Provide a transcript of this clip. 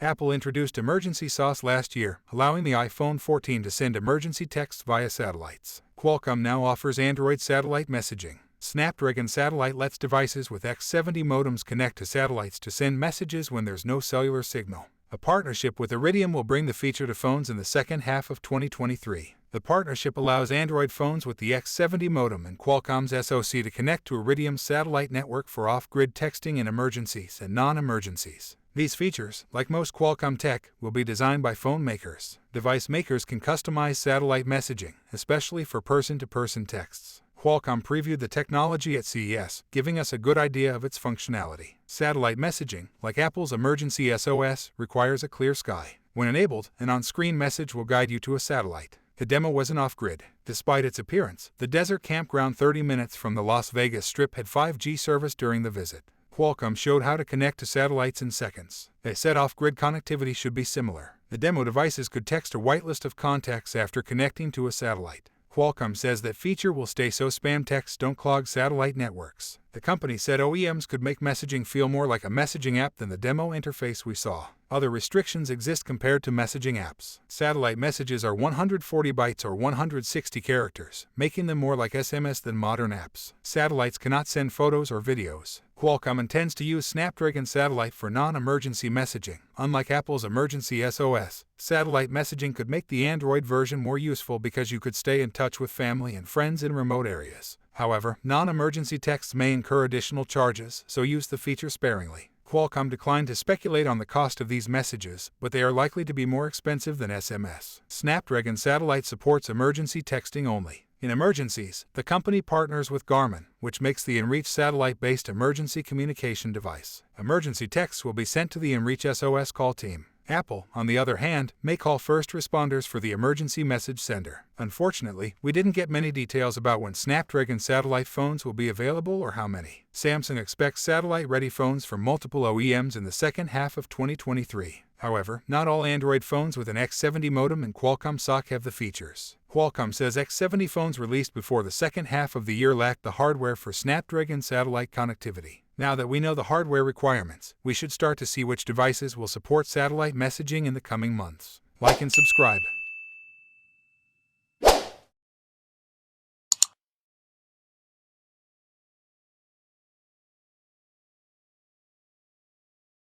Apple introduced Emergency SOS last year, allowing the iPhone 14 to send emergency texts via satellites. Qualcomm now offers Android satellite messaging. Snapdragon Satellite lets devices with X70 modems connect to satellites to send messages when there's no cellular signal. A partnership with Iridium will bring the feature to phones in the second half of 2023. The partnership allows Android phones with the X70 modem and Qualcomm's SoC to connect to Iridium's satellite network for off-grid texting in emergencies and non-emergencies. These features, like most Qualcomm tech, will be designed by phone makers. Device makers can customize satellite messaging, especially for person-to-person texts. Qualcomm previewed the technology at CES, giving us a good idea of its functionality. Satellite messaging, like Apple's Emergency SOS, requires a clear sky. When enabled, an on-screen message will guide you to a satellite. The demo wasn't off-grid. Despite its appearance, the desert campground 30 minutes from the Las Vegas Strip had 5G service during the visit. Qualcomm showed how to connect to satellites in seconds. They said off-grid connectivity should be similar. The demo devices could text a whitelist of contacts after connecting to a satellite. Qualcomm says that feature will stay so spam texts don't clog satellite networks. The company said OEMs could make messaging feel more like a messaging app than the demo interface we saw. Other restrictions exist compared to messaging apps. Satellite messages are 140 bytes or 160 characters, making them more like SMS than modern apps. Satellites cannot send photos or videos. Qualcomm intends to use Snapdragon Satellite for non-emergency messaging. Unlike Apple's Emergency SOS, satellite messaging could make the Android version more useful because you could stay in touch with family and friends in remote areas. However, non-emergency texts may incur additional charges, so use the feature sparingly. Qualcomm declined to speculate on the cost of these messages, but they are likely to be more expensive than SMS. Snapdragon Satellite supports emergency texting only. In emergencies, the company partners with Garmin, which makes the inReach satellite-based emergency communication device. Emergency texts will be sent to the inReach SOS call team. Apple, on the other hand, may call first responders for the emergency message sender. Unfortunately, we didn't get many details about when Snapdragon Satellite phones will be available or how many. Samsung expects satellite-ready phones from multiple OEMs in the second half of 2023. However, not all Android phones with an X70 modem and Qualcomm SoC have the features. Qualcomm says X70 phones released before the second half of the year lacked the hardware for Snapdragon Satellite connectivity. Now that we know the hardware requirements, we should start to see which devices will support satellite messaging in the coming months. Like and subscribe.